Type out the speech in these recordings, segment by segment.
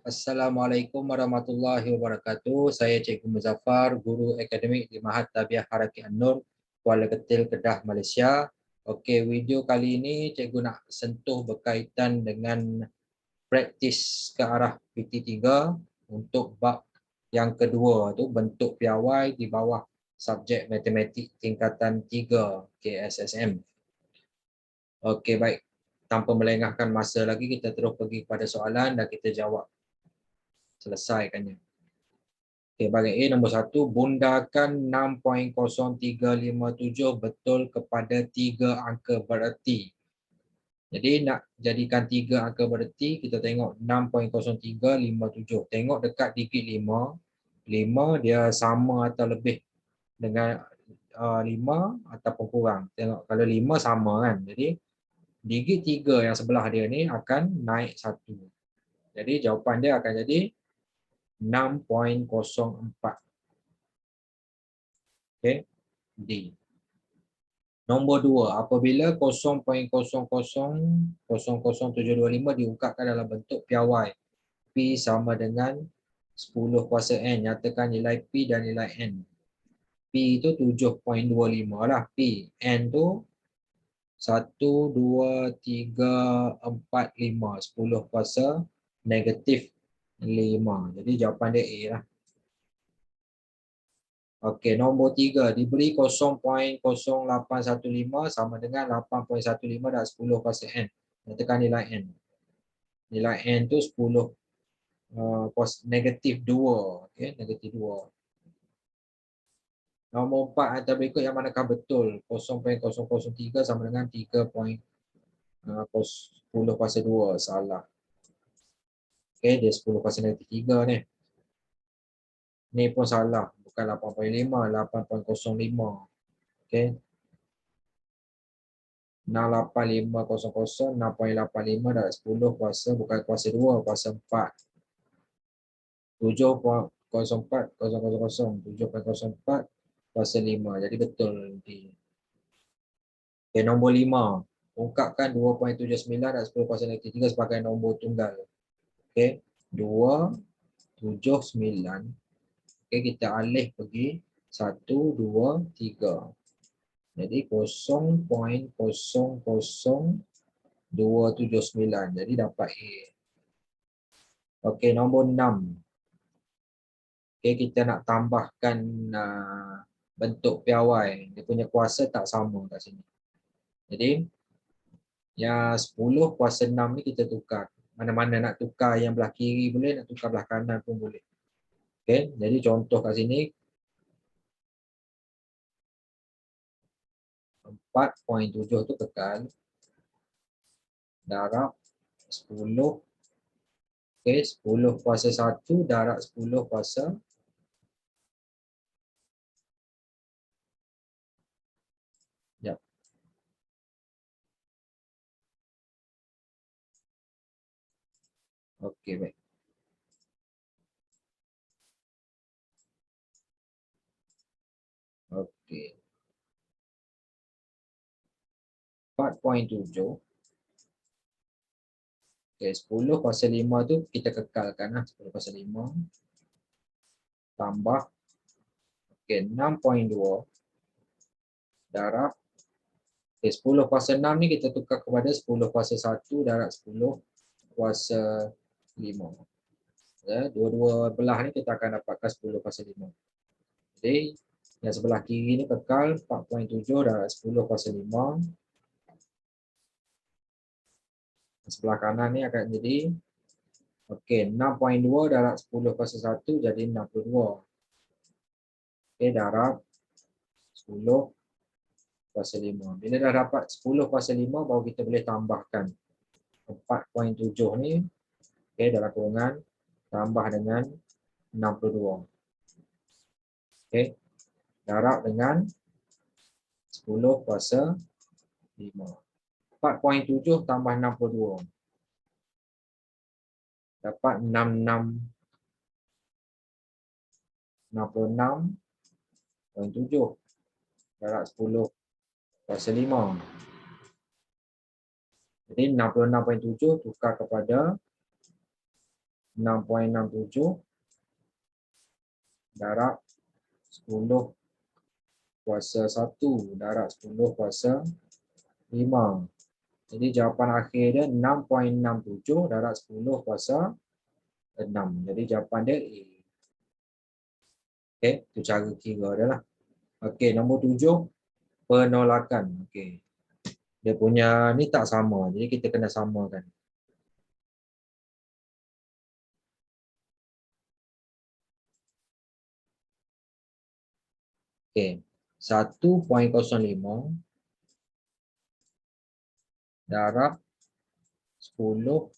Assalamualaikum warahmatullahi wabarakatuh. Saya Cikgu Muzaffar, Guru Akademik di Mahat Tabiah Haraki An-Nur, Kuala Ketil, Kedah, Malaysia. Okey, video kali ini Cikgu nak sentuh berkaitan dengan praktis ke arah PT3 untuk bab yang kedua tu, bentuk piawai di bawah subjek matematik tingkatan 3 KSSM. Okey, baik. Tanpa melengahkan masa lagi, kita terus pergi kepada soalan dan kita jawab. Selesaikannya. Okay, bahagian A nombor 1, bundakan 6.0357 betul kepada 3 angka bererti. Jadi nak jadikan 3 angka bererti, kita tengok 6.0357. Tengok dekat digit 5. 5 dia sama atau lebih dengan 5 ataupun kurang. Tengok kalau 5 sama kan. Jadi digit 3 yang sebelah dia ni akan naik 1. Jadi jawapan dia akan jadi 6.04. Okey, D. Nombor 2, apabila 0.00000725 diungkapkan dalam bentuk piawai, P sama dengan 10 kuasa N, nyatakan nilai P dan nilai N. P itu 7.25 lah, P. N tu 1, 2, 3, 4, 5. 10 kuasa negatif 5. Jadi jawapan dia A lah. Okey, nombor 3, diberi 0.0815 sama dengan 8.15 dan 10 kuasa N. Nyatakan nilai N. Nilai N tu 10 negatif 2. Okey, negatif 2. Nombor 4 antara berikut yang manakah betul? 0.003 sama dengan 3.10 kuasa 2. Salah. Okey, dia 10 kuasa negatif 3 ni. Ni pun salah. Bukan 8.5, 8.05. Okey. 68500, 6.85 dan 10 kuasa bukan kuasa 2, kuasa 4. 7.04, 7.04 kuasa 5. Jadi betul nanti. Okay, nombor 5. Ungkapkan 2.79 dan 10 kuasa negatif 3 sebagai nombor tunggal. Okey, 279. Okey, kita alih pergi 1, 2, 3. Jadi 0.00279. Jadi dapat A. Okey, nombor 6. Okey, kita nak tambahkan bentuk piawai. Dia punya kuasa tak sama kat sini. Jadi yang 10 kuasa 6 ni kita tukar. Mana-mana nak tukar yang belah kiri boleh, nak tukar belah kanan pun boleh. Okey, jadi contoh kat sini 4.7 tu kekal. Darab 10. Okey, 10 kuasa 1 darab 10 kuasa 1. Okey, baik. Okey. 4.7. Okey, 10 kuasa 5 tu kita kekalkan lah. 10 kuasa 5. Tambah. Okey, 6.2. Darab. Okey, 10 kuasa 6 ni kita tukar kepada 10 kuasa 1 darab 10 kuasa 5. Ya, dua-dua belah ni kita akan dapatkan 10 kuasa 5. Jadi, yang sebelah kiri ni kekal 4.7 darab 10 kuasa 5. Sebelah kanan ni akan jadi okey, 6.2 darab 10 kuasa 1 jadi 62. Okey, darab 10 kuasa 5. Bila dah dapat 10 kuasa 5 baru kita boleh tambahkan 4.7 ni. Okey, dalam kurungan tambah dengan 62. Okey, darab dengan 10 kuasa 5. 4.7 tambah 62. Dapat 66.7 darab 10 kuasa 5. Jadi 66.7 tukar kepada 6.67 darab 10 kuasa 1 darab 10 kuasa 5. Jadi jawapan akhir dia 6.67 darab 10 kuasa 6. Jadi jawapan dia A. Okey, itu cara kira dia lah. Okey, nombor 7 penolakan. Okey. Dia punya ni tak sama. Jadi kita kena samakan. Okey. 1.05 darab 10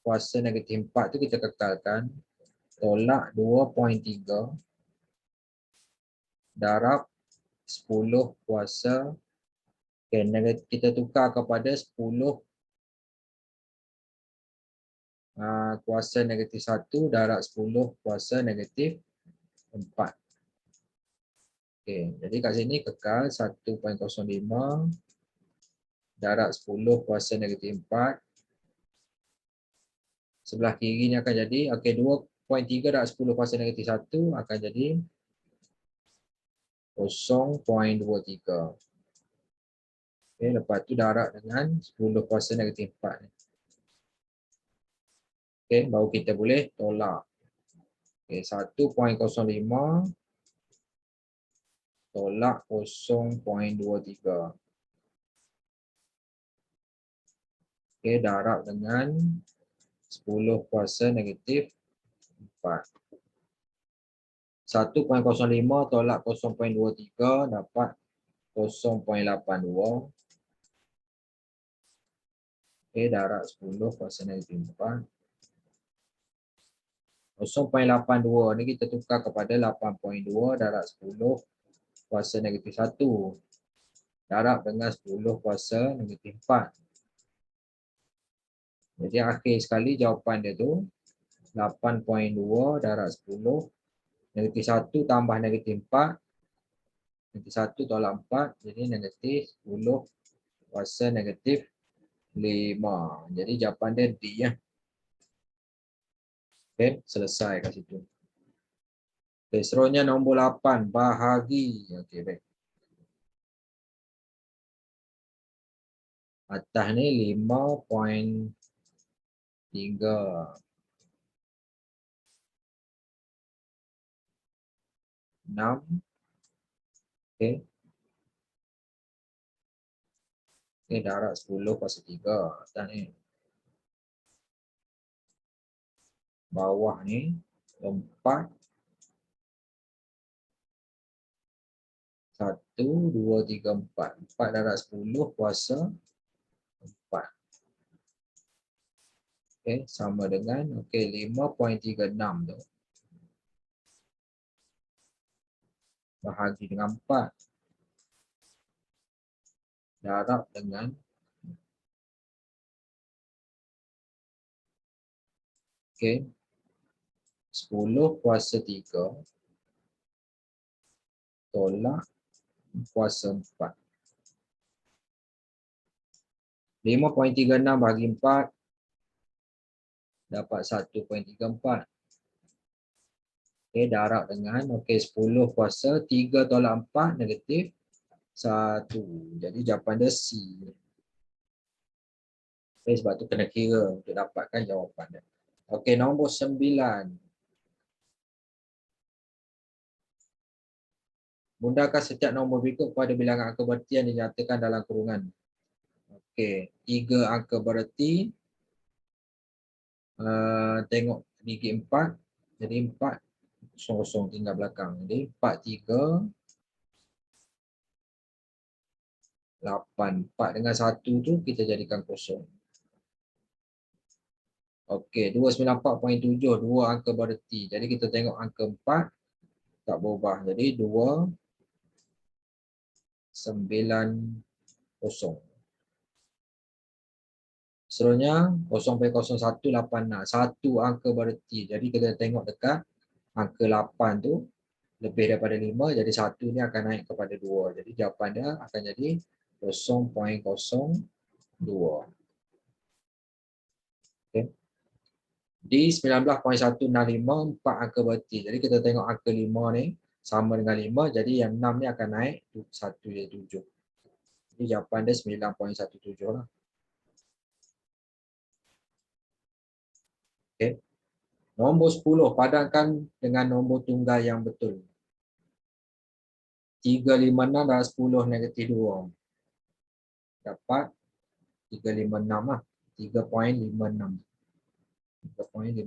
kuasa negatif 4 tu kita kekalkan. Tolak 2.3 darab 10 kuasa. Okay, kita tukar kepada 10 kuasa negatif 1 darab 10 kuasa negatif 4. Okay, jadi kat sini kekal 1.05 darab 10 kuasa negatif 4. Sebelah kiri ni akan jadi, okay, 2.3 darab 10 kuasa negatif 1 akan jadi 0.23. Okay, lepas tu darab dengan 10 kuasa negatif 4. Okay, baru kita boleh tolak. Okay, 1.05 tolak 0.23. Okay, darab dengan 10 kuasa negatif 4. 1.05 tolak 0.23 dapat 0.82. Okay, darab 10 kuasa negatif 4. 0.82 ni kita tukar kepada 8.2 darab 10 kuasa negatif 1. Darab dengan 10 kuasa negatif 4. Jadi akhir sekali jawapan dia tu 8.2 darab 10 negatif 1 tambah negatif 4. Negatif 1 tolak 4. Jadi negatif 10 kuasa negatif 5. Jadi jawapan dia D ya. Okay, selesai kat situ. Okay, seterusnya nombor 8, bahagi. Okay, baik. Atas ni 5.3. 6. Okay. Okay, darab 10 kuasa 3. Atas ni. Bawah ni 4. 1, 2, 3, 4. 4 darab 10 kuasa 4. Okay, sama dengan 5.36 tu. Bahagi dengan 4. Darab dengan 10 kuasa 3 tolak kuasa 4. 5.36 bagi 4 dapat 1.34. Okay, darab dengan 10 kuasa 3 tolak 4 negatif 1. Jadi jawapan dia C. Okay, sebab tu kena kira untuk dapatkan jawapan dia. Okey, nombor 9. Mundahkan setiap nombor berikut pada bilangan angka bererti yang dinyatakan dalam kurungan. Okey, 3 angka bererti. Tengok gigi 4. Jadi 4 kosong tinggal belakang. Jadi 4, 3, 8. 4 dengan 1 tu kita jadikan kosong. Okey, 294.7, 2 angka bererti. Jadi kita tengok angka 4 tak berubah. Jadi 2, 9, 0. Seterusnya 0.0186. 1 angka bererti. Jadi kita tengok dekat angka 8 tu lebih daripada 5. Jadi 1 ni akan naik kepada 2. Jadi jawapan dia akan jadi 0.02. Okay. Di 19.165 4 angka berarti. Jadi kita tengok angka 5 ni sama dengan 5. Jadi yang 6 ni akan naik 1 dia 7. Jadi jawapan dia 9.17 lah. Okay. Nombor 10 padankan dengan nombor tunggal yang betul. 356 dan 10 negatif 2. Dapat 356 lah. 3.56. 3.56.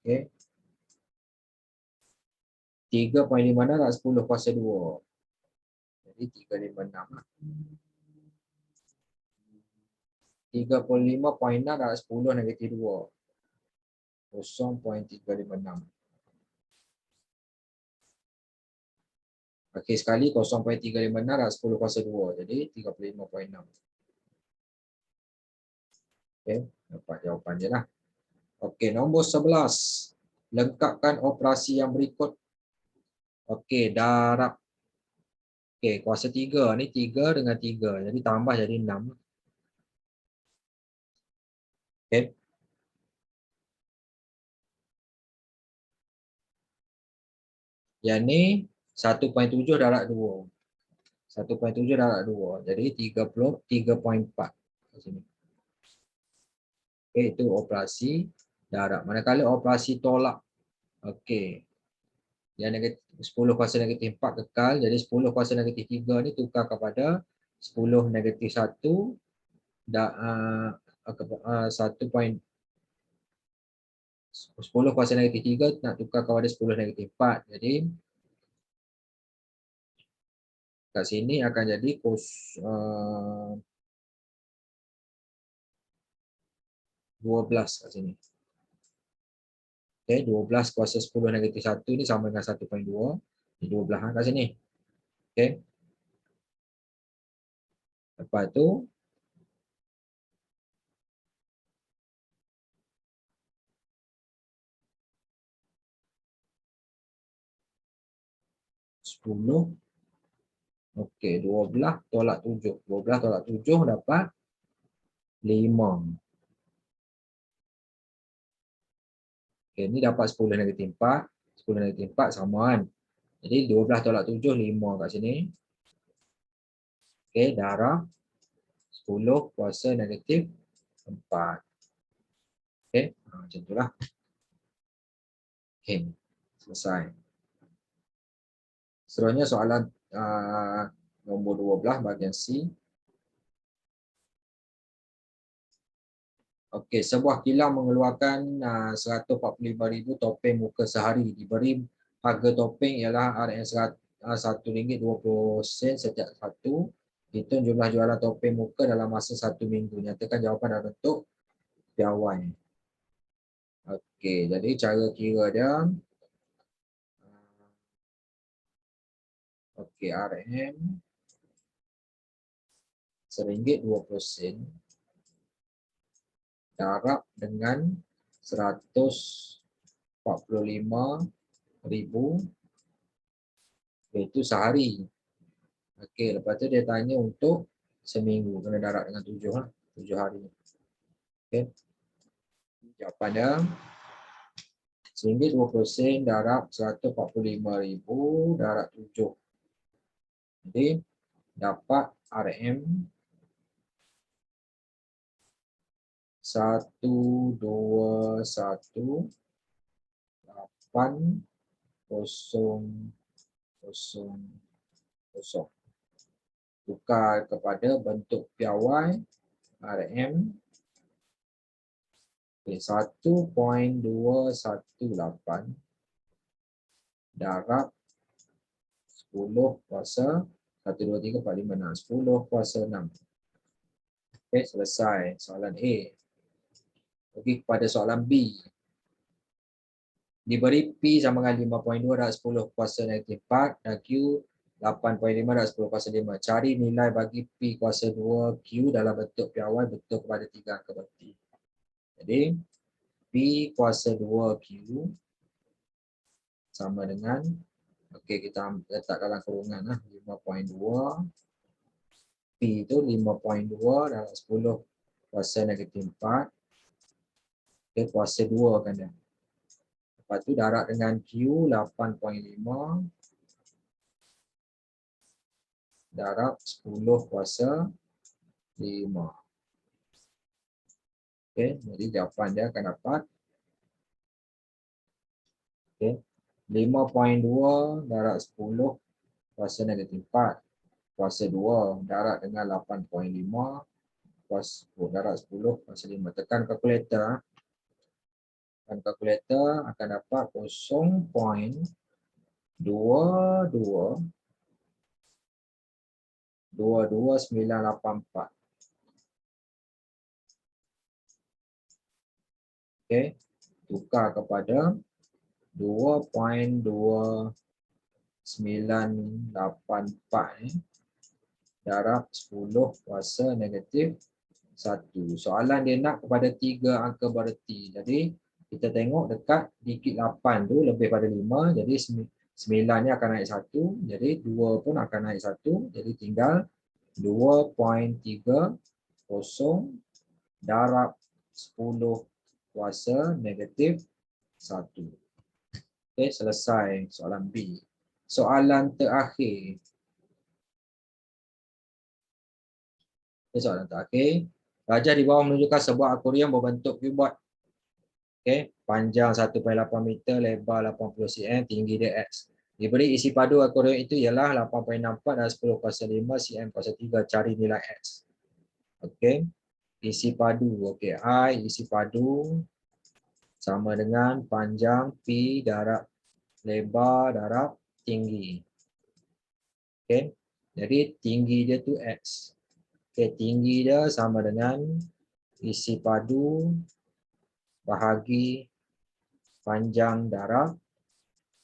Okey. 3.56 dan 10 kuasa 2. Jadi 356 lah. 35.6 dan 10 negatif 2. 0.356. Okey, sekali 0.356 dan 10 kuasa 2. Jadi 35.6. Okey, dapat jawapan dia lah. Okey, nombor 11. Lengkapkan operasi yang berikut. Okey, darab. Okey, kuasa 3 ni 3 dengan 3. Jadi tambah jadi 6. Okey. Yang ni 1.7 darab 2. 1.7 darab 2. Jadi 3.4 kat sini. Okey, itu operasi darab. Manakala operasi tolak. Okey. Yang negatif 10 kuasa negatif 4 kekal. Jadi 10 kuasa negatif 3 ni tukar kepada 10 negatif 1 10 kuasa negatif 3 nak tukar kepada 10 negatif 4. Jadi kat sini akan jadi 12 kat sini. Okey, 12 kuasa 10 negatif 1 ni sama dengan 1.2. Jadi 12 kat sini. Okey. Lepas tu 10. Okey, 12 tolak 7. 12 tolak 7 dapat 5. Okey, ni dapat 10 negatif 4. 10 negatif 4 sama kan. Jadi 12 tolak 7, 5 kat sini. Okey, darab 10 kuasa negatif 4. Okey, macam itulah. Okey, selesai. Seterusnya soalan nombor 12 bahagian C. Okey, sebuah kilang mengeluarkan 145,000 topeng muka sehari. Diberi harga topeng ialah RM1.20 setiap satu. Hitung jumlah jualan topeng muka dalam masa 1 minggu. Nyatakan jawapan dalam bentuk piawai. Okey, jadi cara kira dia. Okey, RM RM1.20 darab dengan 145,000 iaitu sehari. Okey, lepas tu dia tanya untuk seminggu. Kena darab dengan 7 lah. 7 hari. Okey. Jawapan dia RM1.20 darab 145,000 darab 7. Jadi dapat RM 121,800. Tukar kepada bentuk piawai RM 1.218 darab 10 kuasa 1, 2, 3, 4, 5, 6. 10 kuasa 6. Okey, selesai soalan A. Pergi kepada soalan B. Diberi P sama dengan 5.2 darab 10 kuasa negatif 4 dan Q 8.5 darab 10 kuasa 5. Cari nilai bagi P kuasa 2Q dalam bentuk piawai betul kepada 3 angka berti. Jadi P kuasa 2Q sama dengan, okey, kita letak dalam kurungan lah, 5.2. P itu 5.2 dalam 10 kuasa negatif 4. Okey, kuasa 2 kan dia. Lepas tu darab dengan Q 8.5 darab 10 kuasa 5. Okey, jadi jawapan dia akan dapat okey 5.2 darab 10 kuasa negatif 4 kuasa 2 darab dengan 8.5 kuasa darab 10 kuasa 5. Tekan kalkulator. Dan kalkulator akan dapat 0.222984. Okey, tukar kepada 2.2984 darab 10 kuasa negatif 1. Soalan dia nak kepada 3 angka bererti. Jadi kita tengok dekat dikit 8 tu lebih pada 5. Jadi 9 ni akan naik 1. Jadi 2 pun akan naik 1. Jadi tinggal 2.30 darab 10 kuasa negatif 1. Okey, selesai soalan B. Soalan terakhir. Soalan terakhir. Rajah di bawah menunjukkan sebuah akuarium berbentuk cuboid. Okey, panjang 1.8 meter, lebar 80 cm, tinggi dia X. Diberi isi padu akuarium itu ialah 8.64 dan 10 kuasa 5 cm kuasa 3. Cari nilai X. Okey, isi padu. Okey, I isi padu sama dengan panjang P darab lebar darab tinggi. Okey, jadi tinggi dia tu X. Okey, tinggi dia sama dengan isi padu bahagi panjang darab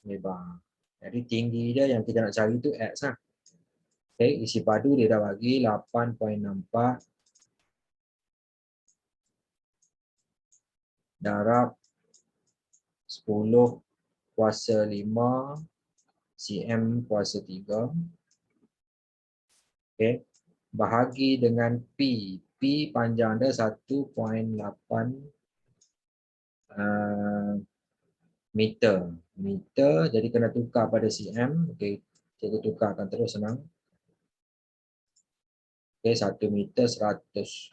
lebar. Jadi tinggi dia yang kita nak cari tu X lah. Okey, isi padu dia dah bagi 8.64 darab 10 kuasa 5 cm kuasa 3. Okey, bahagi dengan P. P panjang dia 1.8 meter. Meter jadi kena tukar pada cm. Okey, cikgu tukarkan terus senang. Okey, 1 meter 100.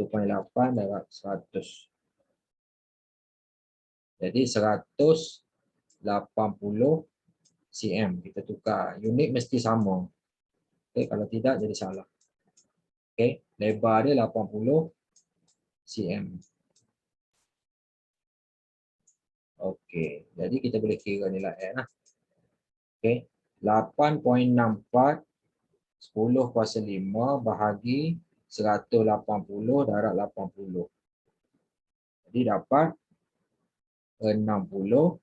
1.8 darab 100. Jadi 180 cm. Kita tukar. Unit mesti sama. Okey, kalau tidak jadi salah. Okey, lebar dia 80 cm. Okey, jadi kita boleh kira nilai X lah. Okey, 8.64 10 kuasa 5 bahagi 180 darab 80. Jadi dapat 60.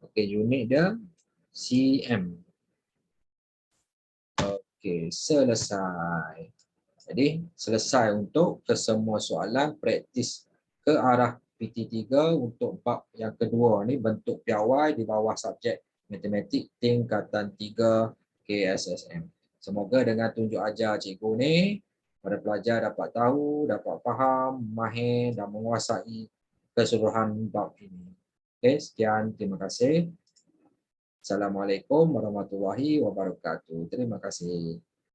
Okey, unit dia cm. Okey, selesai. Jadi selesai untuk kesemua soalan praktis ke arah PT3 untuk bab yang kedua ni, bentuk piawai di bawah subjek matematik tingkatan 3 KSSM. Semoga dengan tunjuk ajar cikgu ni para pelajar dapat tahu, dapat faham, mahir dan menguasai keseluruhan bab ini. Okey, sekian, terima kasih. Assalamualaikum warahmatullahi wabarakatuh. Terima kasih.